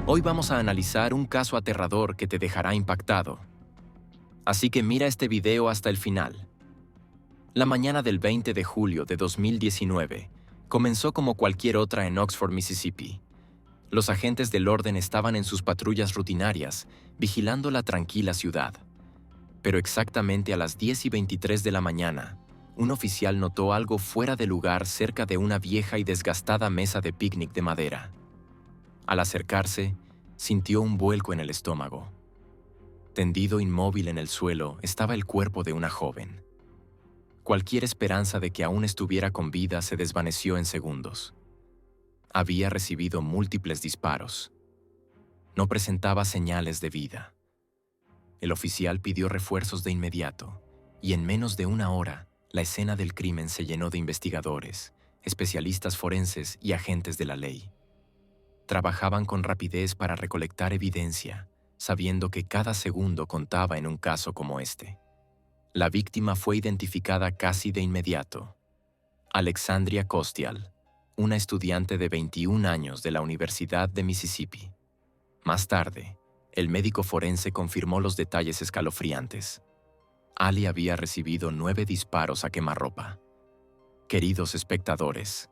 Hoy vamos a analizar un caso aterrador que te dejará impactado. Así que mira este video hasta el final. La mañana del 20 de julio de 2019 comenzó como cualquier otra en Oxford, Mississippi. Los agentes del orden estaban en sus patrullas rutinarias, vigilando la tranquila ciudad. Pero exactamente a las 10:23 de la mañana, un oficial notó algo fuera de lugar cerca de una vieja y desgastada mesa de picnic de madera. Al acercarse, sintió un vuelco en el estómago. Tendido inmóvil en el suelo estaba el cuerpo de una joven. Cualquier esperanza de que aún estuviera con vida se desvaneció en segundos. Había recibido múltiples disparos. No presentaba señales de vida. El oficial pidió refuerzos de inmediato, y en menos de una hora, la escena del crimen se llenó de investigadores, especialistas forenses y agentes de la ley. Trabajaban con rapidez para recolectar evidencia, sabiendo que cada segundo contaba en un caso como este. La víctima fue identificada casi de inmediato. Alexandria Kostial, una estudiante de 21 años de la Universidad de Mississippi. Más tarde, el médico forense confirmó los detalles escalofriantes. Ali había recibido 9 disparos a quemarropa. Queridos espectadores,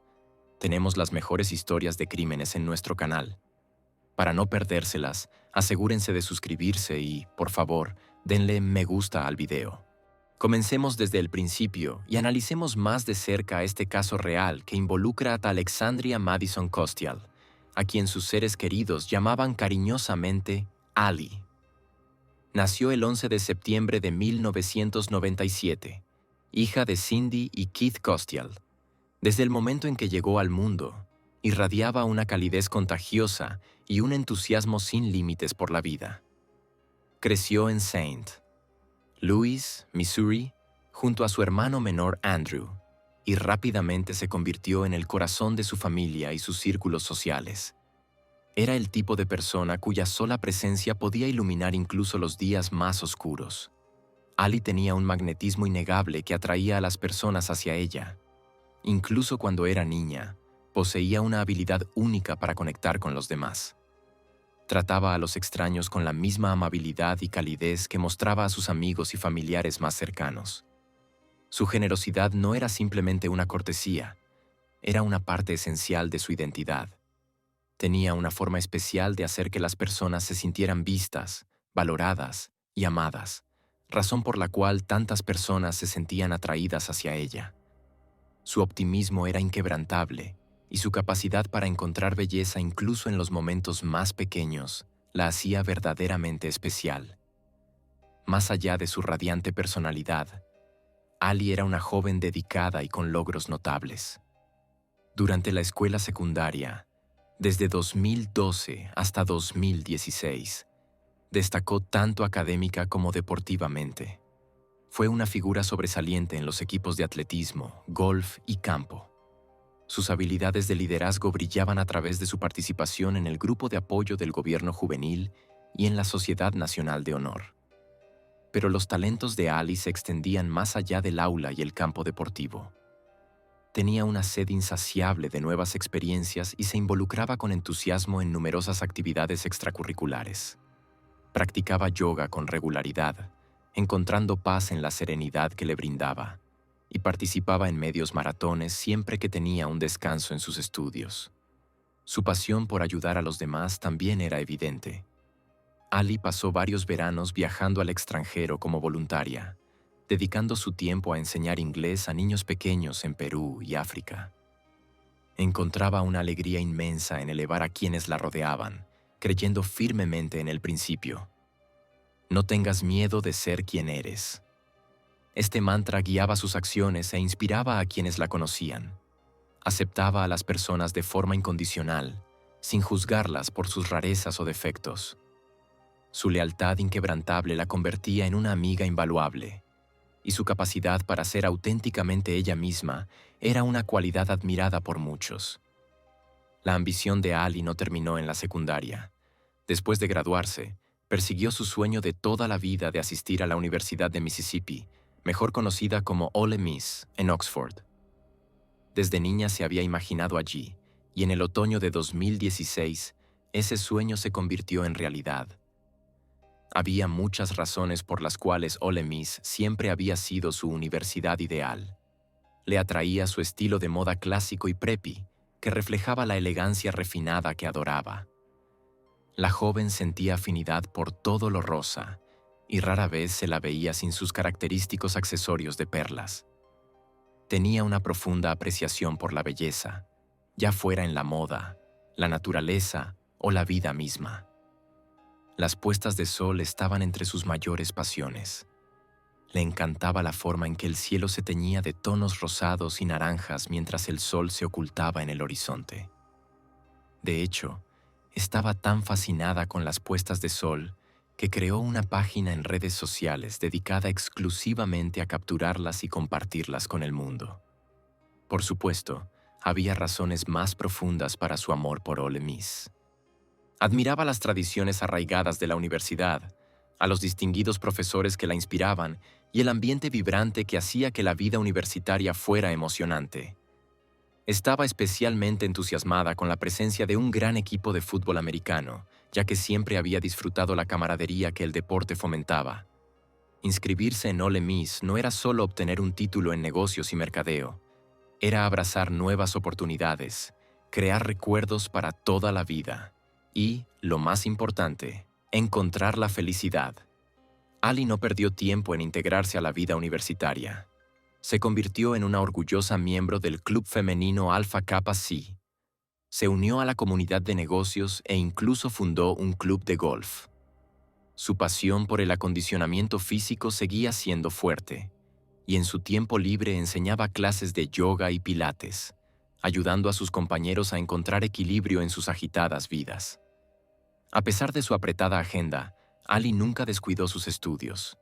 tenemos las mejores historias de crímenes en nuestro canal. Para no perdérselas, asegúrense de suscribirse y, por favor, denle me gusta al video. Comencemos desde el principio y analicemos más de cerca este caso real que involucra a Alexandria Madison Kostial, a quien sus seres queridos llamaban cariñosamente Ali. Nació el 11 de septiembre de 1997, hija de Cindy y Keith Kostial. Desde el momento en que llegó al mundo, irradiaba una calidez contagiosa y un entusiasmo sin límites por la vida. Creció en St. Louis, Missouri, junto a su hermano menor Andrew, y rápidamente se convirtió en el corazón de su familia y sus círculos sociales. Era el tipo de persona cuya sola presencia podía iluminar incluso los días más oscuros. Ali tenía un magnetismo innegable que atraía a las personas hacia ella. Incluso cuando era niña, poseía una habilidad única para conectar con los demás. Trataba a los extraños con la misma amabilidad y calidez que mostraba a sus amigos y familiares más cercanos. Su generosidad no era simplemente una cortesía, era una parte esencial de su identidad. Tenía una forma especial de hacer que las personas se sintieran vistas, valoradas y amadas, razón por la cual tantas personas se sentían atraídas hacia ella. Su optimismo era inquebrantable, y su capacidad para encontrar belleza incluso en los momentos más pequeños la hacía verdaderamente especial. Más allá de su radiante personalidad, Ali era una joven dedicada y con logros notables. Durante la escuela secundaria, desde 2012 hasta 2016, destacó tanto académica como deportivamente. Fue una figura sobresaliente en los equipos de atletismo, golf y campo. Sus habilidades de liderazgo brillaban a través de su participación en el grupo de apoyo del gobierno juvenil y en la Sociedad Nacional de Honor. Pero los talentos de Ali se extendían más allá del aula y el campo deportivo. Tenía una sed insaciable de nuevas experiencias y se involucraba con entusiasmo en numerosas actividades extracurriculares. Practicaba yoga con regularidad, encontrando paz en la serenidad que le brindaba, y participaba en medios maratones siempre que tenía un descanso en sus estudios. Su pasión por ayudar a los demás también era evidente. Ali pasó varios veranos viajando al extranjero como voluntaria, dedicando su tiempo a enseñar inglés a niños pequeños en Perú y África. Encontraba una alegría inmensa en elevar a quienes la rodeaban, creyendo firmemente en el principio: no tengas miedo de ser quien eres. Este mantra guiaba sus acciones e inspiraba a quienes la conocían. Aceptaba a las personas de forma incondicional, sin juzgarlas por sus rarezas o defectos. Su lealtad inquebrantable la convertía en una amiga invaluable, y su capacidad para ser auténticamente ella misma era una cualidad admirada por muchos. La ambición de Ali no terminó en la secundaria. Después de graduarse, persiguió su sueño de toda la vida de asistir a la Universidad de Mississippi, mejor conocida como Ole Miss, en Oxford. Desde niña se había imaginado allí, y en el otoño de 2016 ese sueño se convirtió en realidad. Había muchas razones por las cuales Ole Miss siempre había sido su universidad ideal. Le atraía su estilo de moda clásico y preppy, que reflejaba la elegancia refinada que adoraba. La joven sentía afinidad por todo lo rosa, y rara vez se la veía sin sus característicos accesorios de perlas. Tenía una profunda apreciación por la belleza, ya fuera en la moda, la naturaleza o la vida misma. Las puestas de sol estaban entre sus mayores pasiones. Le encantaba la forma en que el cielo se teñía de tonos rosados y naranjas mientras el sol se ocultaba en el horizonte. De hecho, estaba tan fascinada con las puestas de sol que creó una página en redes sociales dedicada exclusivamente a capturarlas y compartirlas con el mundo. Por supuesto, había razones más profundas para su amor por Ole Miss. Admiraba las tradiciones arraigadas de la universidad, a los distinguidos profesores que la inspiraban y el ambiente vibrante que hacía que la vida universitaria fuera emocionante. Estaba especialmente entusiasmada con la presencia de un gran equipo de fútbol americano, ya que siempre había disfrutado la camaradería que el deporte fomentaba. Inscribirse en Ole Miss no era solo obtener un título en negocios y mercadeo, era abrazar nuevas oportunidades, crear recuerdos para toda la vida y, lo más importante, encontrar la felicidad. Ali no perdió tiempo en integrarse a la vida universitaria. Se convirtió en una orgullosa miembro del club femenino Alpha Kappa Psi. Se unió a la comunidad de negocios e incluso fundó un club de golf. Su pasión por el acondicionamiento físico seguía siendo fuerte, y en su tiempo libre enseñaba clases de yoga y pilates, ayudando a sus compañeros a encontrar equilibrio en sus agitadas vidas. A pesar de su apretada agenda, Ali nunca descuidó sus estudios.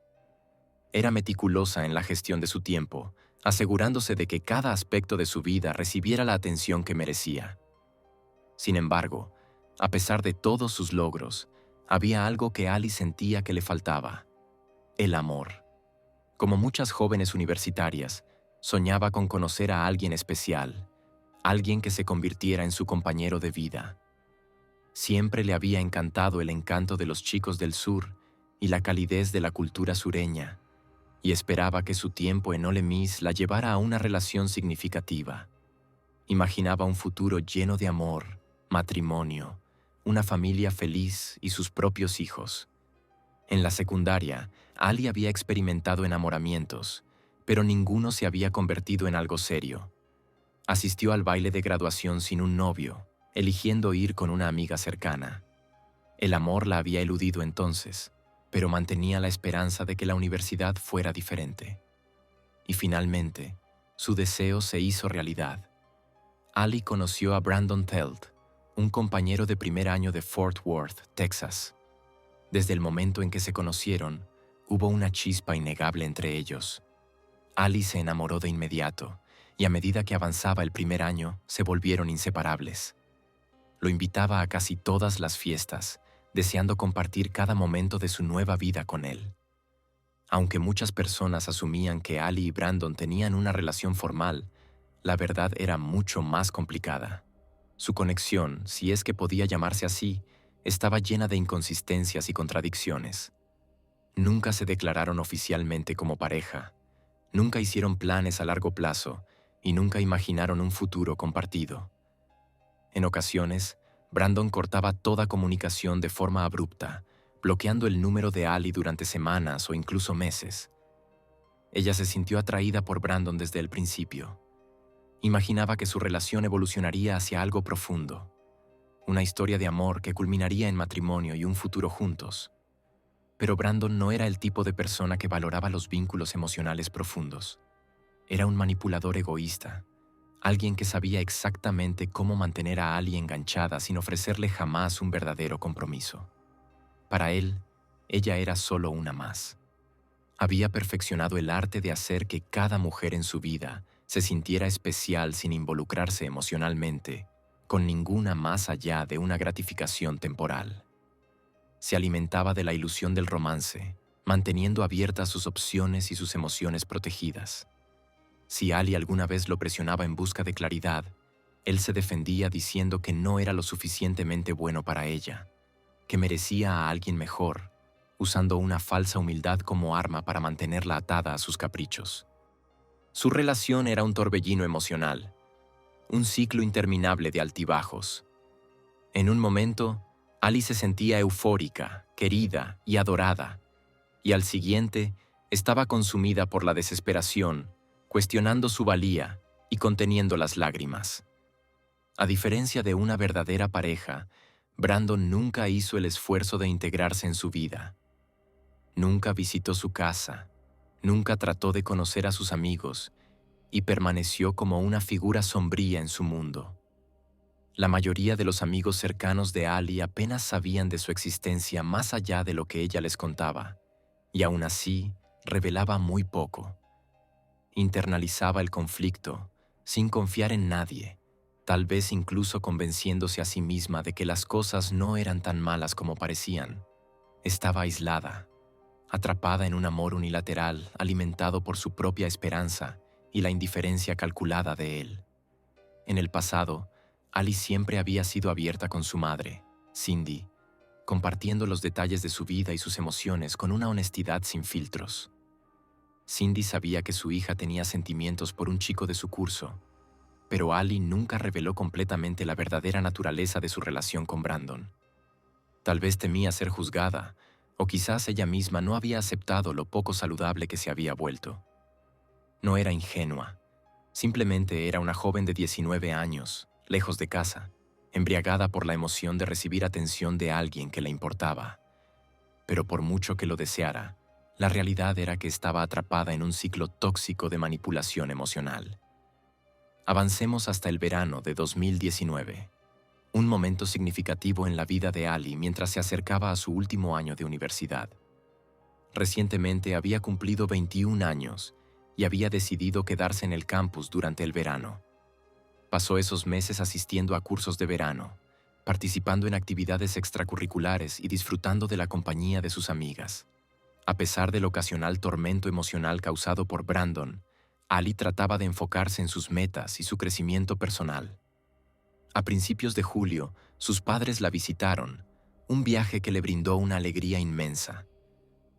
Era meticulosa en la gestión de su tiempo, asegurándose de que cada aspecto de su vida recibiera la atención que merecía. Sin embargo, a pesar de todos sus logros, había algo que Ali sentía que le faltaba: el amor. Como muchas jóvenes universitarias, soñaba con conocer a alguien especial, alguien que se convirtiera en su compañero de vida. Siempre le había encantado el encanto de los chicos del sur y la calidez de la cultura sureña, y esperaba que su tiempo en Ole Miss la llevara a una relación significativa. Imaginaba un futuro lleno de amor, matrimonio, una familia feliz y sus propios hijos. En la secundaria, Ali había experimentado enamoramientos, pero ninguno se había convertido en algo serio. Asistió al baile de graduación sin un novio, eligiendo ir con una amiga cercana. El amor la había eludido entonces, pero mantenía la esperanza de que la universidad fuera diferente. Y finalmente, su deseo se hizo realidad. Ali conoció a Brandon Telt, un compañero de primer año de Fort Worth, Texas. Desde el momento en que se conocieron, hubo una chispa innegable entre ellos. Ali se enamoró de inmediato, y a medida que avanzaba el primer año, se volvieron inseparables. Lo invitaba a casi todas las fiestas, deseando compartir cada momento de su nueva vida con él. Aunque muchas personas asumían que Ali y Brandon tenían una relación formal, la verdad era mucho más complicada. Su conexión, si es que podía llamarse así, estaba llena de inconsistencias y contradicciones. Nunca se declararon oficialmente como pareja, nunca hicieron planes a largo plazo y nunca imaginaron un futuro compartido. En ocasiones, Brandon cortaba toda comunicación de forma abrupta, bloqueando el número de Ali durante semanas o incluso meses. Ella se sintió atraída por Brandon desde el principio. Imaginaba que su relación evolucionaría hacia algo profundo, una historia de amor que culminaría en matrimonio y un futuro juntos. Pero Brandon no era el tipo de persona que valoraba los vínculos emocionales profundos. Era un manipulador egoísta, alguien que sabía exactamente cómo mantener a Ali enganchada sin ofrecerle jamás un verdadero compromiso. Para él, ella era solo una más. Había perfeccionado el arte de hacer que cada mujer en su vida se sintiera especial sin involucrarse emocionalmente, con ninguna más allá de una gratificación temporal. Se alimentaba de la ilusión del romance, manteniendo abiertas sus opciones y sus emociones protegidas. Si Ali alguna vez lo presionaba en busca de claridad, Él se defendía diciendo que no era lo suficientemente bueno para ella, que merecía a alguien mejor, usando una falsa humildad como arma para mantenerla atada a sus caprichos. Su relación era un torbellino emocional, un ciclo interminable de altibajos. En un momento, Ali se sentía eufórica, querida y adorada, y al siguiente estaba consumida por la desesperación, cuestionando su valía y conteniendo las lágrimas. A diferencia de una verdadera pareja, Brandon nunca hizo el esfuerzo de integrarse en su vida. Nunca visitó su casa, nunca trató de conocer a sus amigos y permaneció como una figura sombría en su mundo. La mayoría de los amigos cercanos de Ali apenas sabían de su existencia más allá de lo que ella les contaba, y aún así revelaba muy poco. Internalizaba el conflicto, sin confiar en nadie, tal vez incluso convenciéndose a sí misma de que las cosas no eran tan malas como parecían. Estaba aislada, atrapada en un amor unilateral alimentado por su propia esperanza y la indiferencia calculada de él. En el pasado, Ali siempre había sido abierta con su madre, Cindy, compartiendo los detalles de su vida y sus emociones con una honestidad sin filtros. Cindy sabía que su hija tenía sentimientos por un chico de su curso, pero Ali nunca reveló completamente la verdadera naturaleza de su relación con Brandon. Tal vez temía ser juzgada, o quizás ella misma no había aceptado lo poco saludable que se había vuelto. No era ingenua, simplemente era una joven de 19 años, lejos de casa, embriagada por la emoción de recibir atención de alguien que le importaba. Pero por mucho que lo deseara, la realidad era que estaba atrapada en un ciclo tóxico de manipulación emocional. Avancemos hasta el verano de 2019, un momento significativo en la vida de Ali mientras se acercaba a su último año de universidad. Recientemente había cumplido 21 años y había decidido quedarse en el campus durante el verano. Pasó esos meses asistiendo a cursos de verano, participando en actividades extracurriculares y disfrutando de la compañía de sus amigas. A pesar del ocasional tormento emocional causado por Brandon, Ali trataba de enfocarse en sus metas y su crecimiento personal. A principios de julio, sus padres la visitaron, un viaje que le brindó una alegría inmensa.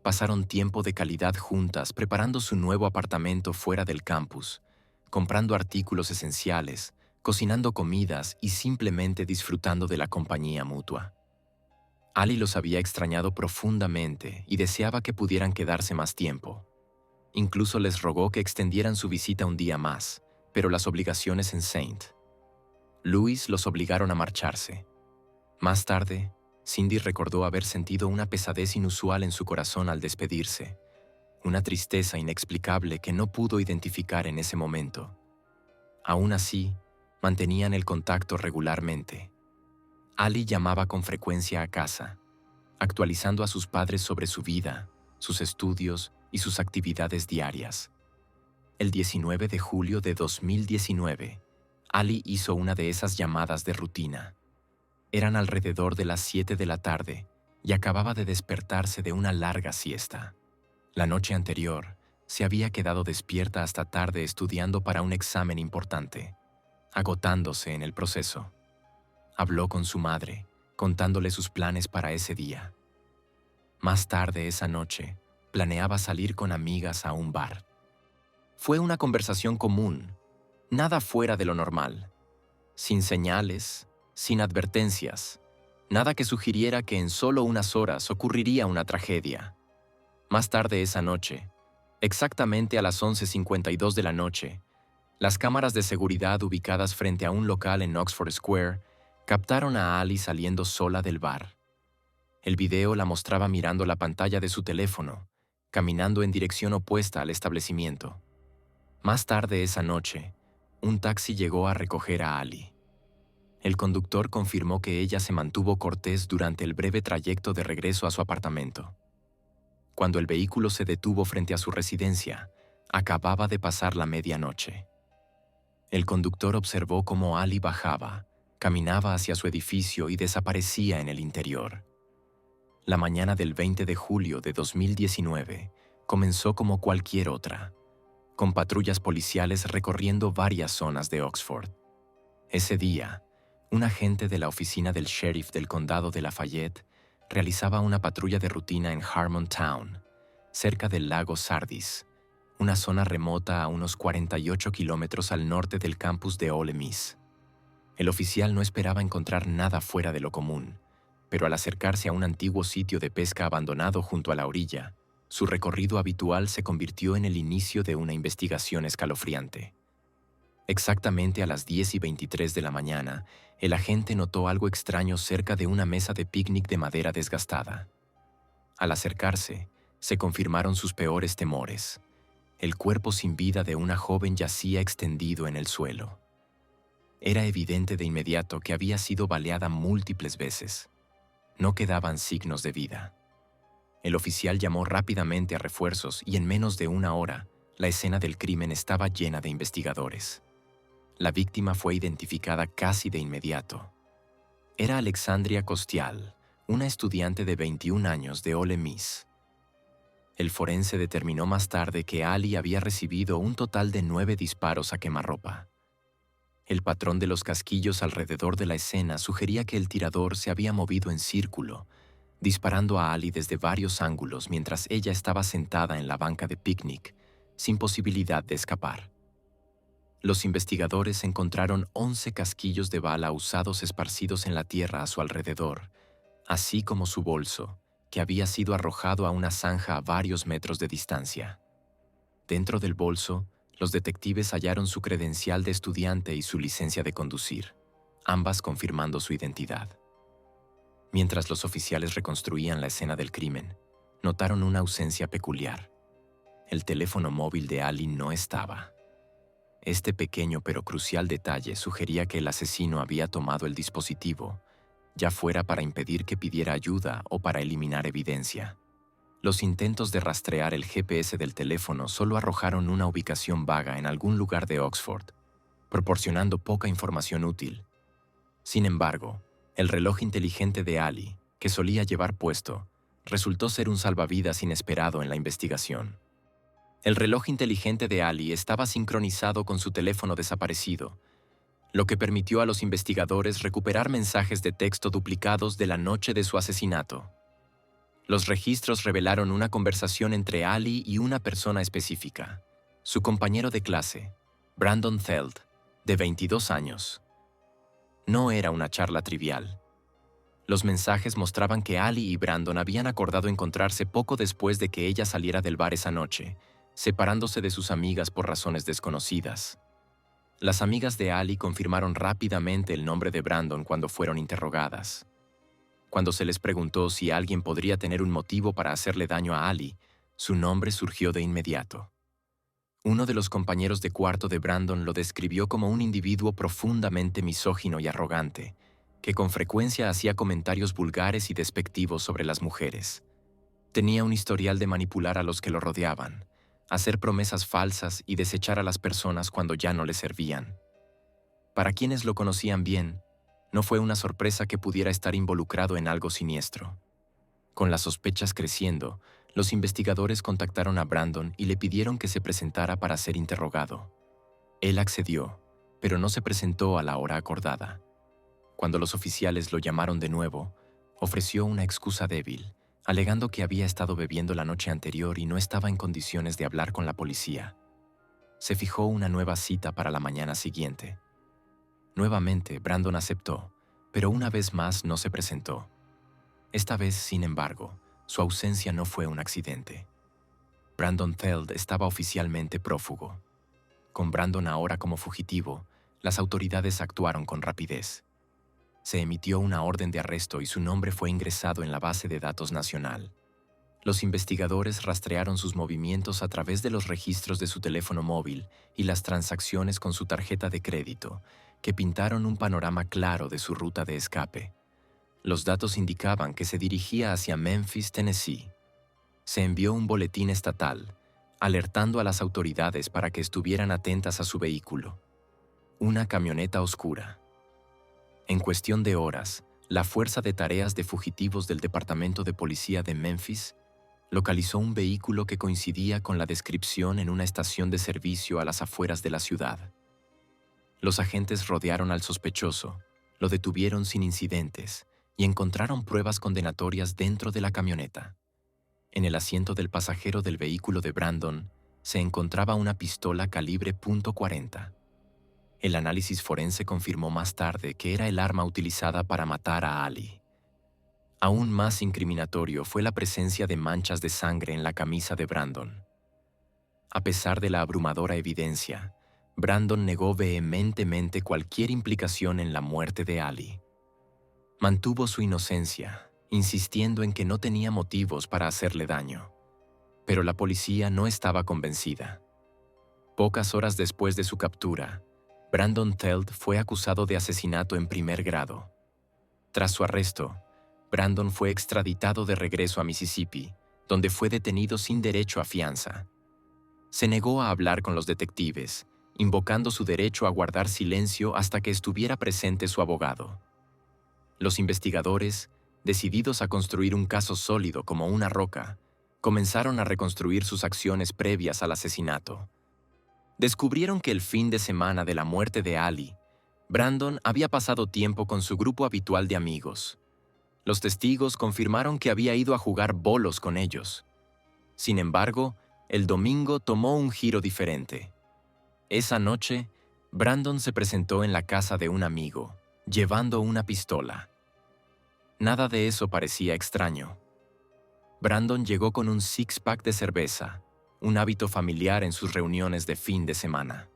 Pasaron tiempo de calidad juntas preparando su nuevo apartamento fuera del campus, comprando artículos esenciales, cocinando comidas y simplemente disfrutando de la compañía mutua. Ali los había extrañado profundamente y deseaba que pudieran quedarse más tiempo. Incluso les rogó que extendieran su visita un día más, pero las obligaciones en St. Louis los obligaron a marcharse. Más tarde, Cindy recordó haber sentido una pesadez inusual en su corazón al despedirse, una tristeza inexplicable que no pudo identificar en ese momento. Aún así, mantenían el contacto regularmente. Ali llamaba con frecuencia a casa, actualizando a sus padres sobre su vida, sus estudios y sus actividades diarias. El 19 de julio de 2019, Ali hizo una de esas llamadas de rutina. Eran alrededor de las 7 de la tarde y acababa de despertarse de una larga siesta. La noche anterior, se había quedado despierta hasta tarde estudiando para un examen importante, agotándose en el proceso. Habló con su madre, contándole sus planes para ese día. Más tarde esa noche, planeaba salir con amigas a un bar. Fue una conversación común, nada fuera de lo normal, sin señales, sin advertencias, nada que sugiriera que en solo unas horas ocurriría una tragedia. Más tarde esa noche, exactamente a las 11:52 de la noche, las cámaras de seguridad ubicadas frente a un local en Oxford Square captaron a Ali saliendo sola del bar. El video la mostraba mirando la pantalla de su teléfono, caminando en dirección opuesta al establecimiento. Más tarde esa noche, un taxi llegó a recoger a Ali. El conductor confirmó que ella se mantuvo cortés durante el breve trayecto de regreso a su apartamento. Cuando el vehículo se detuvo frente a su residencia, acababa de pasar la medianoche. El conductor observó cómo Ali bajaba, caminaba hacia su edificio y desaparecía en el interior. La mañana del 20 de julio de 2019 comenzó como cualquier otra, con patrullas policiales recorriendo varias zonas de Oxford. Ese día, un agente de la oficina del sheriff del condado de Lafayette realizaba una patrulla de rutina en Harmon Town, cerca del lago Sardis, una zona remota a unos 48 kilómetros al norte del campus de Ole Miss. El oficial no esperaba encontrar nada fuera de lo común, pero al acercarse a un antiguo sitio de pesca abandonado junto a la orilla, su recorrido habitual se convirtió en el inicio de una investigación escalofriante. Exactamente a las 10:23 de la mañana, el agente notó algo extraño cerca de una mesa de picnic de madera desgastada. Al acercarse, se confirmaron sus peores temores. El cuerpo sin vida de una joven yacía extendido en el suelo. Era evidente de inmediato que había sido baleada múltiples veces. No quedaban signos de vida. El oficial llamó rápidamente a refuerzos y en menos de una hora, la escena del crimen estaba llena de investigadores. La víctima fue identificada casi de inmediato. Era Alexandria Costial, una estudiante de 21 años de Ole Miss. El forense determinó más tarde que Ali había recibido un total de 9 disparos a quemarropa. El patrón de los casquillos alrededor de la escena sugería que el tirador se había movido en círculo, disparando a Ali desde varios ángulos mientras ella estaba sentada en la banca de picnic, sin posibilidad de escapar. Los investigadores encontraron 11 casquillos de bala usados esparcidos en la tierra a su alrededor, así como su bolso, que había sido arrojado a una zanja a varios metros de distancia. Dentro del bolso, los detectives hallaron su credencial de estudiante y su licencia de conducir, ambas confirmando su identidad. Mientras los oficiales reconstruían la escena del crimen, notaron una ausencia peculiar. El teléfono móvil de Ali no estaba. Este pequeño pero crucial detalle sugería que el asesino había tomado el dispositivo, ya fuera para impedir que pidiera ayuda o para eliminar evidencia. Los intentos de rastrear el GPS del teléfono solo arrojaron una ubicación vaga en algún lugar de Oxford, proporcionando poca información útil. Sin embargo, el reloj inteligente de Ali, que solía llevar puesto, resultó ser un salvavidas inesperado en la investigación. El reloj inteligente de Ali estaba sincronizado con su teléfono desaparecido, lo que permitió a los investigadores recuperar mensajes de texto duplicados de la noche de su asesinato. Los registros revelaron una conversación entre Ali y una persona específica, su compañero de clase, Brandon Theld, de 22 años. No era una charla trivial. Los mensajes mostraban que Ali y Brandon habían acordado encontrarse poco después de que ella saliera del bar esa noche, separándose de sus amigas por razones desconocidas. Las amigas de Ali confirmaron rápidamente el nombre de Brandon cuando fueron interrogadas. Cuando se les preguntó si alguien podría tener un motivo para hacerle daño a Ali, su nombre surgió de inmediato. Uno de los compañeros de cuarto de Brandon lo describió como un individuo profundamente misógino y arrogante, que con frecuencia hacía comentarios vulgares y despectivos sobre las mujeres. Tenía un historial de manipular a los que lo rodeaban, hacer promesas falsas y desechar a las personas cuando ya no les servían. Para quienes lo conocían bien, no fue una sorpresa que pudiera estar involucrado en algo siniestro. Con las sospechas creciendo, los investigadores contactaron a Brandon y le pidieron que se presentara para ser interrogado. Él accedió, pero no se presentó a la hora acordada. Cuando los oficiales lo llamaron de nuevo, ofreció una excusa débil, alegando que había estado bebiendo la noche anterior y no estaba en condiciones de hablar con la policía. Se fijó una nueva cita para la mañana siguiente. Nuevamente, Brandon aceptó, pero una vez más no se presentó. Esta vez, sin embargo, su ausencia no fue un accidente. Brandon Theld estaba oficialmente prófugo. Con Brandon ahora como fugitivo, las autoridades actuaron con rapidez. Se emitió una orden de arresto y su nombre fue ingresado en la base de datos nacional. Los investigadores rastrearon sus movimientos a través de los registros de su teléfono móvil y las transacciones con su tarjeta de crédito, que pintaron un panorama claro de su ruta de escape. Los datos indicaban que se dirigía hacia Memphis, Tennessee. Se envió un boletín estatal, alertando a las autoridades para que estuvieran atentas a su vehículo. Una camioneta oscura. En cuestión de horas, la Fuerza de Tareas de Fugitivos del Departamento de Policía de Memphis localizó un vehículo que coincidía con la descripción en una estación de servicio a las afueras de la ciudad. Los agentes rodearon al sospechoso, lo detuvieron sin incidentes y encontraron pruebas condenatorias dentro de la camioneta. En el asiento del pasajero del vehículo de Brandon se encontraba una pistola calibre .40. El análisis forense confirmó más tarde que era el arma utilizada para matar a Ali. Aún más incriminatorio fue la presencia de manchas de sangre en la camisa de Brandon. A pesar de la abrumadora evidencia, Brandon negó vehementemente cualquier implicación en la muerte de Ali. Mantuvo su inocencia, insistiendo en que no tenía motivos para hacerle daño. Pero la policía no estaba convencida. Pocas horas después de su captura, Brandon Theld fue acusado de asesinato en primer grado. Tras su arresto, Brandon fue extraditado de regreso a Mississippi, donde fue detenido sin derecho a fianza. Se negó a hablar con los detectives, invocando su derecho a guardar silencio hasta que estuviera presente su abogado. Los investigadores, decididos a construir un caso sólido como una roca, comenzaron a reconstruir sus acciones previas al asesinato. Descubrieron que el fin de semana de la muerte de Ali, Brandon había pasado tiempo con su grupo habitual de amigos. Los testigos confirmaron que había ido a jugar bolos con ellos. Sin embargo, el domingo tomó un giro diferente. Esa noche, Brandon se presentó en la casa de un amigo, llevando una pistola. Nada de eso parecía extraño. Brandon llegó con un six-pack de cerveza, un hábito familiar en sus reuniones de fin de semana.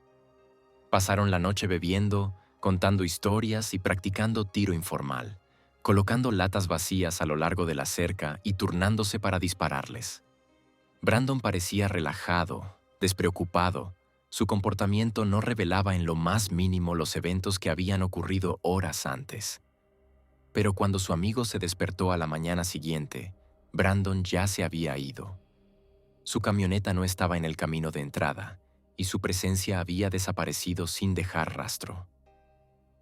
Pasaron la noche bebiendo, contando historias y practicando tiro informal, colocando latas vacías a lo largo de la cerca y turnándose para dispararles. Brandon parecía relajado, despreocupado. Su comportamiento no revelaba en lo más mínimo los eventos que habían ocurrido horas antes. Pero cuando su amigo se despertó a la mañana siguiente, Brandon ya se había ido. Su camioneta no estaba en el camino de entrada, y su presencia había desaparecido sin dejar rastro.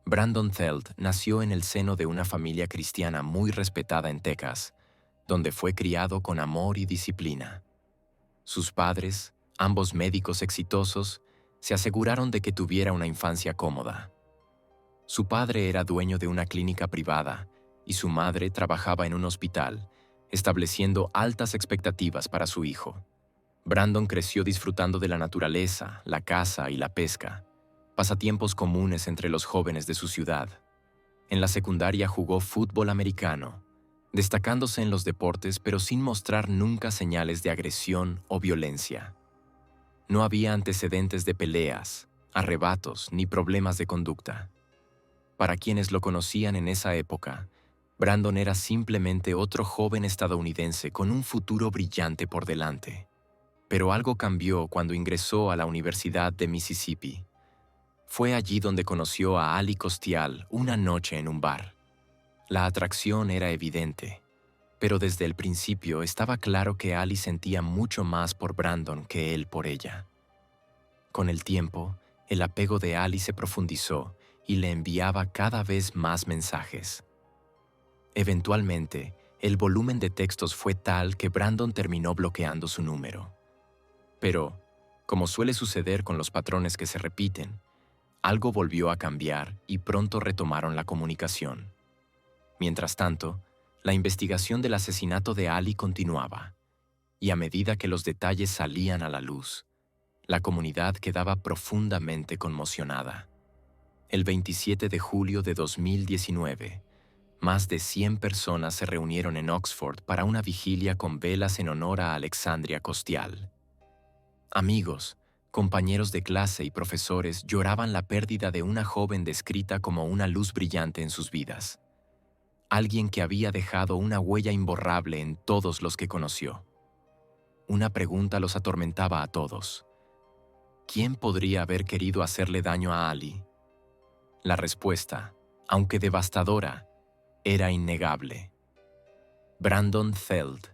Brandon Theld nació en el seno de una familia cristiana muy respetada en Texas, donde fue criado con amor y disciplina. Sus padres, ambos médicos exitosos, se aseguraron de que tuviera una infancia cómoda. Su padre era dueño de una clínica privada y su madre trabajaba en un hospital, estableciendo altas expectativas para su hijo. Brandon creció disfrutando de la naturaleza, la caza y la pesca, pasatiempos comunes entre los jóvenes de su ciudad. En la secundaria jugó fútbol americano, destacándose en los deportes pero sin mostrar nunca señales de agresión o violencia. No había antecedentes de peleas, arrebatos ni problemas de conducta. Para quienes lo conocían en esa época, Brandon era simplemente otro joven estadounidense con un futuro brillante por delante. Pero algo cambió cuando ingresó a la Universidad de Mississippi. Fue allí donde conoció a Ali Costial una noche en un bar. La atracción era evidente, pero desde el principio estaba claro que Ali sentía mucho más por Brandon que él por ella. Con el tiempo, el apego de Ali se profundizó y le enviaba cada vez más mensajes. Eventualmente, el volumen de textos fue tal que Brandon terminó bloqueando su número. Pero, como suele suceder con los patrones que se repiten, algo volvió a cambiar y pronto retomaron la comunicación. Mientras tanto, la investigación del asesinato de Ali continuaba, y a medida que los detalles salían a la luz, la comunidad quedaba profundamente conmocionada. El 27 de julio de 2019, más de 100 personas se reunieron en Oxford para una vigilia con velas en honor a Alexandria Costial. Amigos, compañeros de clase y profesores lloraban la pérdida de una joven descrita como una luz brillante en sus vidas. Alguien que había dejado una huella imborrable en todos los que conoció. Una pregunta los atormentaba a todos. ¿Quién podría haber querido hacerle daño a Ali? La respuesta, aunque devastadora, era innegable. Brandon Theld.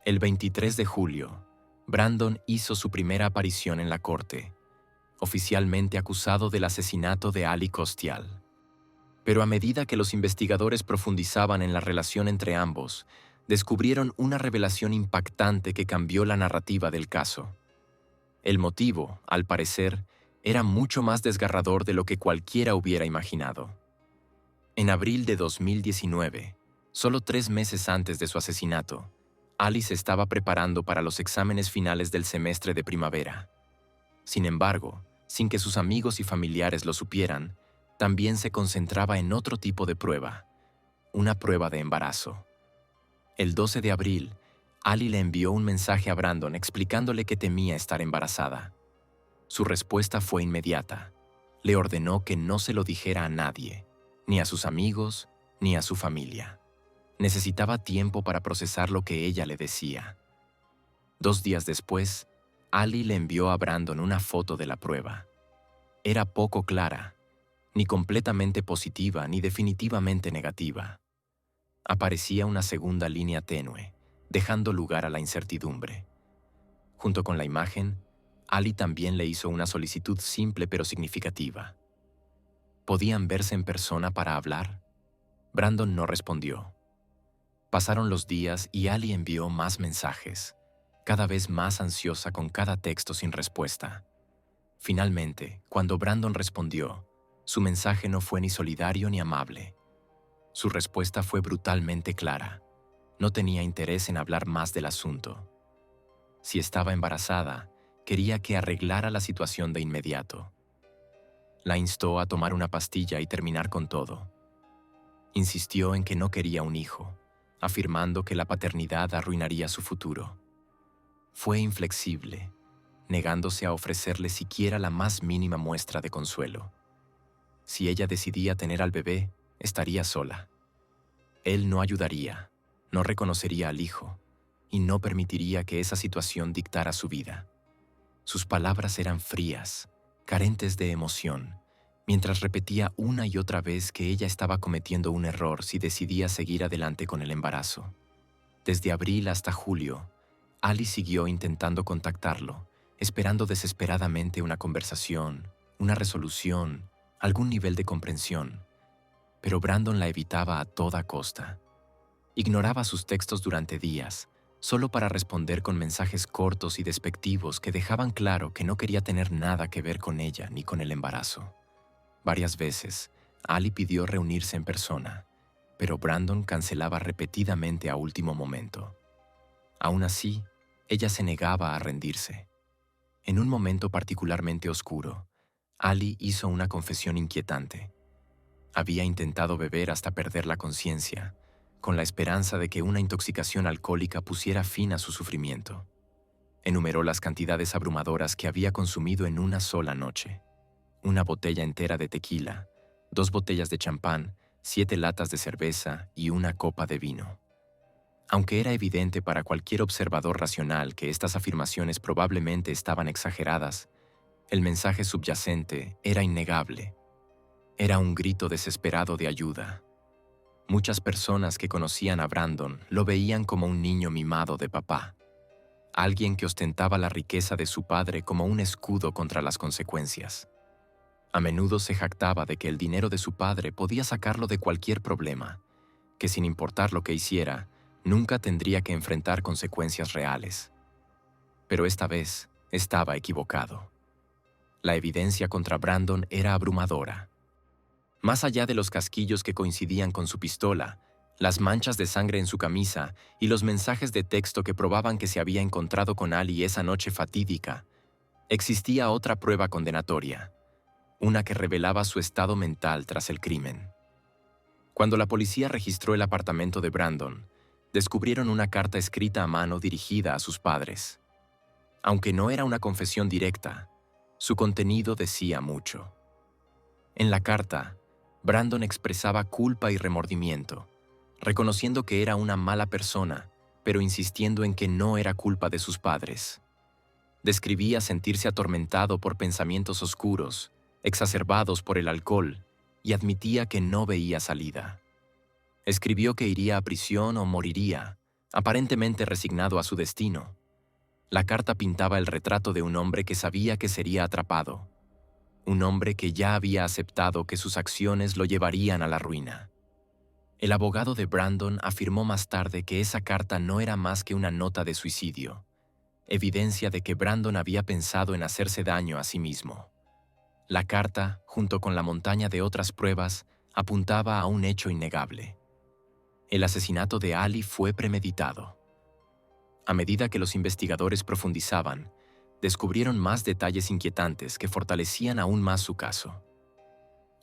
El 23 de julio, Brandon hizo su primera aparición en la corte, oficialmente acusado del asesinato de Ali Costial. Pero a medida que los investigadores profundizaban en la relación entre ambos, descubrieron una revelación impactante que cambió la narrativa del caso. El motivo, al parecer, era mucho más desgarrador de lo que cualquiera hubiera imaginado. En abril de 2019, solo 3 meses antes de su asesinato, Alice estaba preparando para los exámenes finales del semestre de primavera. Sin embargo, sin que sus amigos y familiares lo supieran, también se concentraba en otro tipo de prueba, una prueba de embarazo. El 12 de abril, Ali le envió un mensaje a Brandon explicándole que temía estar embarazada. Su respuesta fue inmediata. Le ordenó que no se lo dijera a nadie, ni a sus amigos, ni a su familia. Necesitaba tiempo para procesar lo que ella le decía. 2 días después, Ali le envió a Brandon una foto de la prueba. Era poco clara, ni completamente positiva ni definitivamente negativa. Aparecía una segunda línea tenue, dejando lugar a la incertidumbre. Junto con la imagen, Ali también le hizo una solicitud simple pero significativa. ¿Podían verse en persona para hablar? Brandon no respondió. Pasaron los días y Ali envió más mensajes, cada vez más ansiosa con cada texto sin respuesta. Finalmente, cuando Brandon respondió, su mensaje no fue ni solidario ni amable. Su respuesta fue brutalmente clara. No tenía interés en hablar más del asunto. Si estaba embarazada, quería que arreglara la situación de inmediato. La instó a tomar una pastilla y terminar con todo. Insistió en que no quería un hijo, afirmando que la paternidad arruinaría su futuro. Fue inflexible, negándose a ofrecerle siquiera la más mínima muestra de consuelo. Si ella decidía tener al bebé, estaría sola. Él no ayudaría, no reconocería al hijo y no permitiría que esa situación dictara su vida. Sus palabras eran frías, carentes de emoción, mientras repetía una y otra vez que ella estaba cometiendo un error si decidía seguir adelante con el embarazo. Desde abril hasta julio, Ali siguió intentando contactarlo, esperando desesperadamente una conversación, una resolución, algún nivel de comprensión. Pero Brandon la evitaba a toda costa. Ignoraba sus textos durante días, solo para responder con mensajes cortos y despectivos que dejaban claro que no quería tener nada que ver con ella ni con el embarazo. Varias veces, Ali pidió reunirse en persona, pero Brandon cancelaba repetidamente a último momento. Aún así, ella se negaba a rendirse. En un momento particularmente oscuro, Ali hizo una confesión inquietante. Había intentado beber hasta perder la conciencia, con la esperanza de que una intoxicación alcohólica pusiera fin a su sufrimiento. Enumeró las cantidades abrumadoras que había consumido en una sola noche. 1 botella entera de tequila, 2 botellas de champán, 7 latas de cerveza y 1 copa de vino. Aunque era evidente para cualquier observador racional que estas afirmaciones probablemente estaban exageradas, el mensaje subyacente era innegable. Era un grito desesperado de ayuda. Muchas personas que conocían a Brandon lo veían como un niño mimado de papá, alguien que ostentaba la riqueza de su padre como un escudo contra las consecuencias. A menudo se jactaba de que el dinero de su padre podía sacarlo de cualquier problema, que sin importar lo que hiciera, nunca tendría que enfrentar consecuencias reales. Pero esta vez estaba equivocado. La evidencia contra Brandon era abrumadora. Más allá de los casquillos que coincidían con su pistola, las manchas de sangre en su camisa y los mensajes de texto que probaban que se había encontrado con Ali esa noche fatídica, existía otra prueba condenatoria, una que revelaba su estado mental tras el crimen. Cuando la policía registró el apartamento de Brandon, descubrieron una carta escrita a mano dirigida a sus padres. Aunque no era una confesión directa, su contenido decía mucho. En la carta, Brandon expresaba culpa y remordimiento, reconociendo que era una mala persona, pero insistiendo en que no era culpa de sus padres. Describía sentirse atormentado por pensamientos oscuros, exacerbados por el alcohol, y admitía que no veía salida. Escribió que iría a prisión o moriría, aparentemente resignado a su destino. La carta pintaba el retrato de un hombre que sabía que sería atrapado, un hombre que ya había aceptado que sus acciones lo llevarían a la ruina. El abogado de Brandon afirmó más tarde que esa carta no era más que una nota de suicidio, evidencia de que Brandon había pensado en hacerse daño a sí mismo. La carta, junto con la montaña de otras pruebas, apuntaba a un hecho innegable. El asesinato de Ali fue premeditado. A medida que los investigadores profundizaban, descubrieron más detalles inquietantes que fortalecían aún más su caso.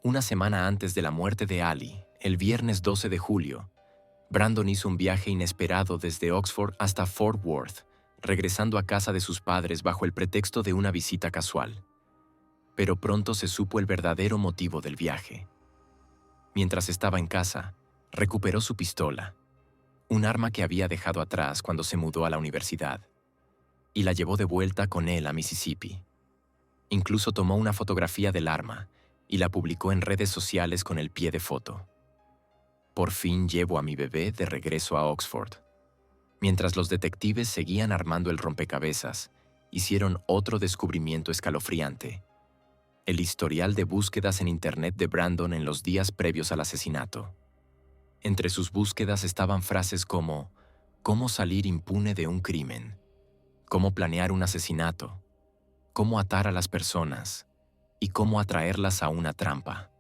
Una semana antes de la muerte de Ali, el viernes 12 de julio, Brandon hizo un viaje inesperado desde Oxford hasta Fort Worth, regresando a casa de sus padres bajo el pretexto de una visita casual. Pero pronto se supo el verdadero motivo del viaje. Mientras estaba en casa, recuperó su pistola, un arma que había dejado atrás cuando se mudó a la universidad, y la llevó de vuelta con él a Mississippi. Incluso tomó una fotografía del arma y la publicó en redes sociales con el pie de foto. Por fin llevo a mi bebé de regreso a Oxford. Mientras los detectives seguían armando el rompecabezas, hicieron otro descubrimiento escalofriante: el historial de búsquedas en Internet de Brandon en los días previos al asesinato. Entre sus búsquedas estaban frases como «cómo salir impune de un crimen», «cómo planear un asesinato», «cómo atar a las personas» y «cómo atraerlas a una trampa».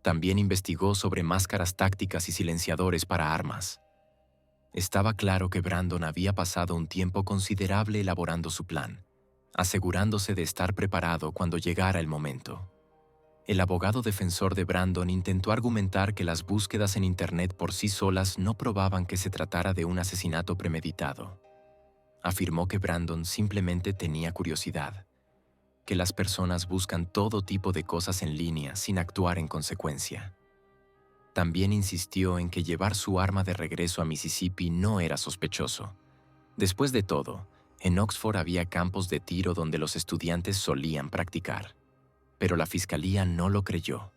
También investigó sobre máscaras tácticas y silenciadores para armas. Estaba claro que Brandon había pasado un tiempo considerable elaborando su plan, asegurándose de estar preparado cuando llegara el momento. El abogado defensor de Brandon intentó argumentar que las búsquedas en Internet por sí solas no probaban que se tratara de un asesinato premeditado. Afirmó que Brandon simplemente tenía curiosidad, que las personas buscan todo tipo de cosas en línea sin actuar en consecuencia. También insistió en que llevar su arma de regreso a Mississippi no era sospechoso. Después de todo, en Oxford había campos de tiro donde los estudiantes solían practicar. Pero la fiscalía no lo creyó.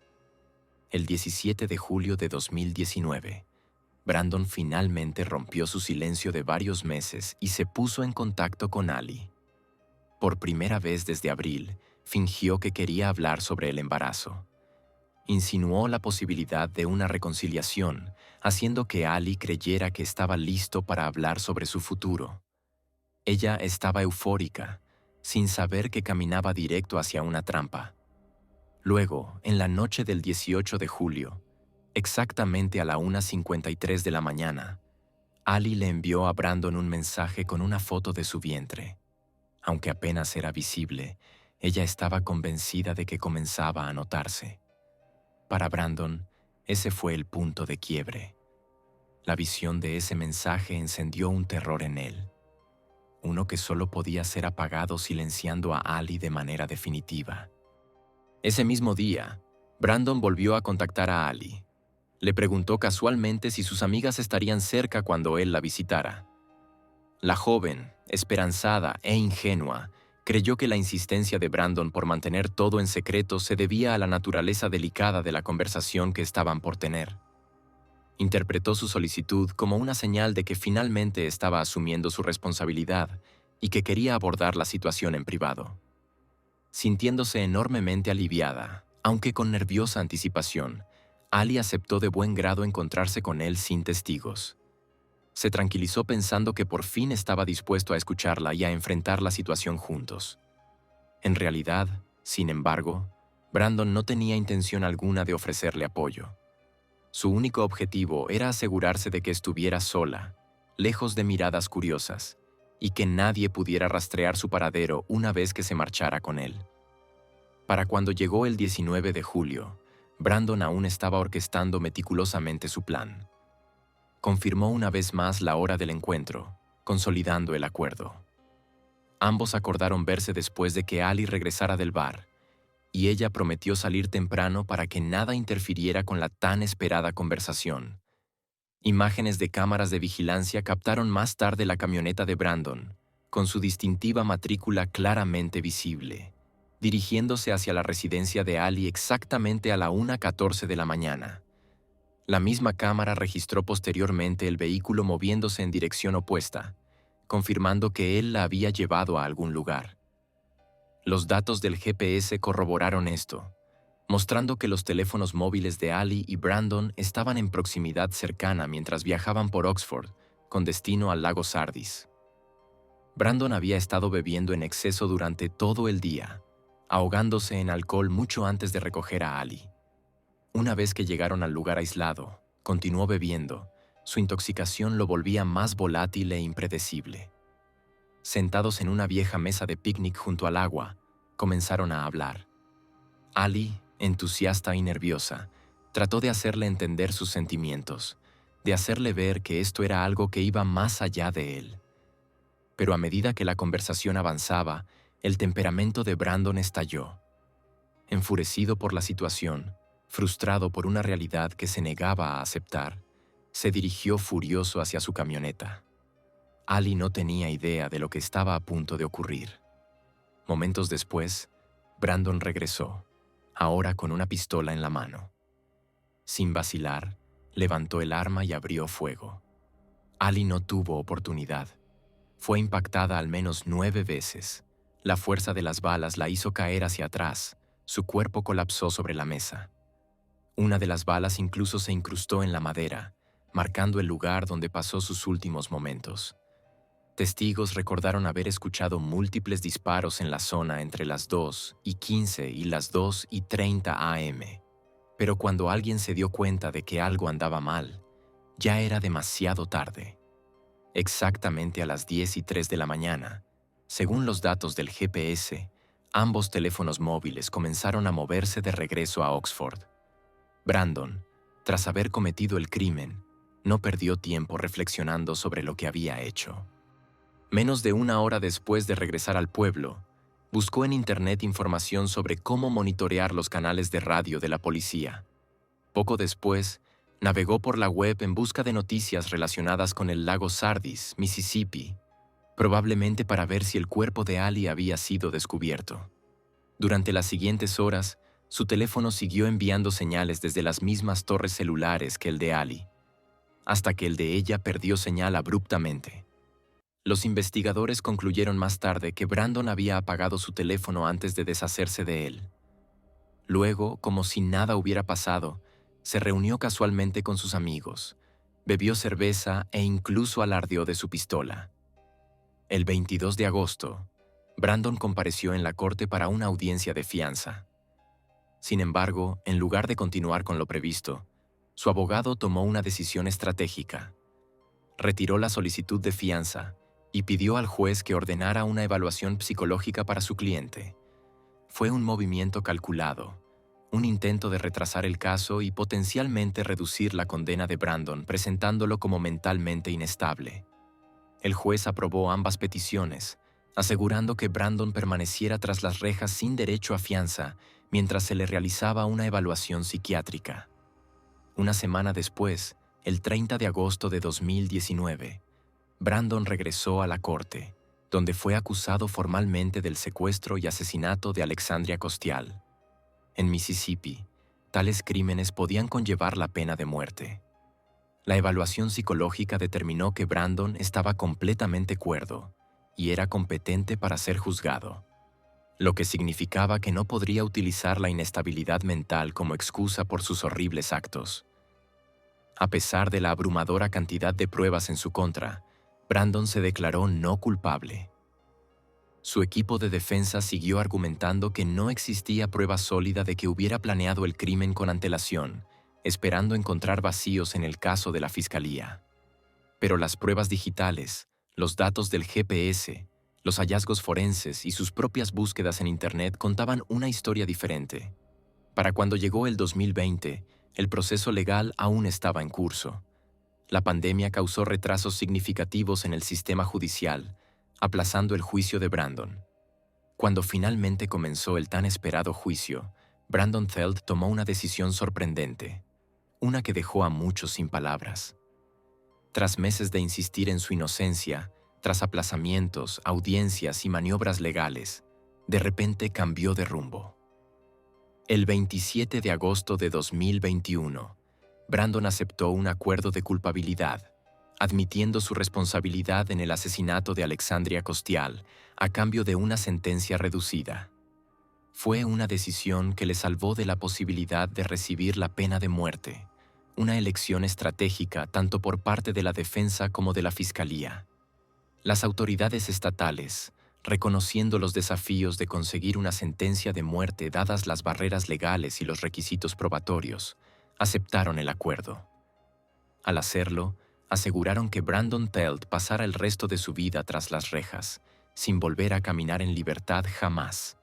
El 17 de julio de 2019, Brandon finalmente rompió su silencio de varios meses y se puso en contacto con Ali. Por primera vez desde abril, fingió que quería hablar sobre el embarazo. Insinuó la posibilidad de una reconciliación, haciendo que Ali creyera que estaba listo para hablar sobre su futuro. Ella estaba eufórica, sin saber que caminaba directo hacia una trampa. Luego, en la noche del 18 de julio, exactamente a la 1:53 de la mañana, Ali le envió a Brandon un mensaje con una foto de su vientre. Aunque apenas era visible, ella estaba convencida de que comenzaba a notarse. Para Brandon, ese fue el punto de quiebre. La visión de ese mensaje encendió un terror en él, uno que solo podía ser apagado silenciando a Ali de manera definitiva. Ese mismo día, Brandon volvió a contactar a Ali. Le preguntó casualmente si sus amigas estarían cerca cuando él la visitara. La joven, esperanzada e ingenua, creyó que la insistencia de Brandon por mantener todo en secreto se debía a la naturaleza delicada de la conversación que estaban por tener. Interpretó su solicitud como una señal de que finalmente estaba asumiendo su responsabilidad y que quería abordar la situación en privado. Sintiéndose enormemente aliviada, aunque con nerviosa anticipación, Ali aceptó de buen grado encontrarse con él sin testigos. Se tranquilizó pensando que por fin estaba dispuesto a escucharla y a enfrentar la situación juntos. En realidad, sin embargo, Brandon no tenía intención alguna de ofrecerle apoyo. Su único objetivo era asegurarse de que estuviera sola, lejos de miradas curiosas, y que nadie pudiera rastrear su paradero una vez que se marchara con él. Para cuando llegó el 19 de julio, Brandon aún estaba orquestando meticulosamente su plan. Confirmó una vez más la hora del encuentro, consolidando el acuerdo. Ambos acordaron verse después de que Ali regresara del bar, y ella prometió salir temprano para que nada interfiriera con la tan esperada conversación. Imágenes de cámaras de vigilancia captaron más tarde la camioneta de Brandon, con su distintiva matrícula claramente visible, dirigiéndose hacia la residencia de Ali exactamente a la 1:14 de la mañana. La misma cámara registró posteriormente el vehículo moviéndose en dirección opuesta, confirmando que él la había llevado a algún lugar. Los datos del GPS corroboraron esto, mostrando que los teléfonos móviles de Ali y Brandon estaban en proximidad cercana mientras viajaban por Oxford, con destino al lago Sardis. Brandon había estado bebiendo en exceso durante todo el día, ahogándose en alcohol mucho antes de recoger a Ali. Una vez que llegaron al lugar aislado, continuó bebiendo. Su intoxicación lo volvía más volátil e impredecible. Sentados en una vieja mesa de picnic junto al agua, comenzaron a hablar. Ali, entusiasta y nerviosa, trató de hacerle entender sus sentimientos, de hacerle ver que esto era algo que iba más allá de él. Pero a medida que la conversación avanzaba, el temperamento de Brandon estalló. Enfurecido por la situación, frustrado por una realidad que se negaba a aceptar, se dirigió furioso hacia su camioneta. Ali no tenía idea de lo que estaba a punto de ocurrir. Momentos después, Brandon regresó, ahora con una pistola en la mano. Sin vacilar, levantó el arma y abrió fuego. Ali no tuvo oportunidad. Fue impactada al menos 9 veces. La fuerza de las balas la hizo caer hacia atrás. Su cuerpo colapsó sobre la mesa. Una de las balas incluso se incrustó en la madera, marcando el lugar donde pasó sus últimos momentos. Testigos recordaron haber escuchado múltiples disparos en la zona entre las 2:15 y las 2:30 a.m. Pero cuando alguien se dio cuenta de que algo andaba mal, ya era demasiado tarde. Exactamente a las 10:03 de la mañana, según los datos del GPS, ambos teléfonos móviles comenzaron a moverse de regreso a Oxford. Brandon, tras haber cometido el crimen, no perdió tiempo reflexionando sobre lo que había hecho. Menos de una hora después de regresar al pueblo, buscó en Internet información sobre cómo monitorear los canales de radio de la policía. Poco después, navegó por la web en busca de noticias relacionadas con el lago Sardis, Mississippi, probablemente para ver si el cuerpo de Ali había sido descubierto. Durante las siguientes horas, su teléfono siguió enviando señales desde las mismas torres celulares que el de Ali, hasta que el de ella perdió señal abruptamente. Los investigadores concluyeron más tarde que Brandon había apagado su teléfono antes de deshacerse de él. Luego, como si nada hubiera pasado, se reunió casualmente con sus amigos, bebió cerveza e incluso alardeó de su pistola. El 22 de agosto, Brandon compareció en la corte para una audiencia de fianza. Sin embargo, en lugar de continuar con lo previsto, su abogado tomó una decisión estratégica. Retiró la solicitud de fianza y pidió al juez que ordenara una evaluación psicológica para su cliente. Fue un movimiento calculado, un intento de retrasar el caso y potencialmente reducir la condena de Brandon, presentándolo como mentalmente inestable. El juez aprobó ambas peticiones, asegurando que Brandon permaneciera tras las rejas sin derecho a fianza mientras se le realizaba una evaluación psiquiátrica. Una semana después, el 30 de agosto de 2019, Brandon regresó a la corte, donde fue acusado formalmente del secuestro y asesinato de Alexandria Costial. En Mississippi, tales crímenes podían conllevar la pena de muerte. La evaluación psicológica determinó que Brandon estaba completamente cuerdo y era competente para ser juzgado, lo que significaba que no podría utilizar la inestabilidad mental como excusa por sus horribles actos. A pesar de la abrumadora cantidad de pruebas en su contra, Brandon se declaró no culpable. Su equipo de defensa siguió argumentando que no existía prueba sólida de que hubiera planeado el crimen con antelación, esperando encontrar vacíos en el caso de la fiscalía. Pero las pruebas digitales, los datos del GPS, los hallazgos forenses y sus propias búsquedas en Internet contaban una historia diferente. Para cuando llegó el 2020, el proceso legal aún estaba en curso. La pandemia causó retrasos significativos en el sistema judicial, aplazando el juicio de Brandon. Cuando finalmente comenzó el tan esperado juicio, Brandon Theld tomó una decisión sorprendente, una que dejó a muchos sin palabras. Tras meses de insistir en su inocencia, tras aplazamientos, audiencias y maniobras legales, de repente cambió de rumbo. El 27 de agosto de 2021, Brandon aceptó un acuerdo de culpabilidad, admitiendo su responsabilidad en el asesinato de Alexandria Costial a cambio de una sentencia reducida. Fue una decisión que le salvó de la posibilidad de recibir la pena de muerte, una elección estratégica tanto por parte de la defensa como de la fiscalía. Las autoridades estatales, reconociendo los desafíos de conseguir una sentencia de muerte dadas las barreras legales y los requisitos probatorios, aceptaron el acuerdo. Al hacerlo, aseguraron que Brandon Pelt pasara el resto de su vida tras las rejas, sin volver a caminar en libertad jamás.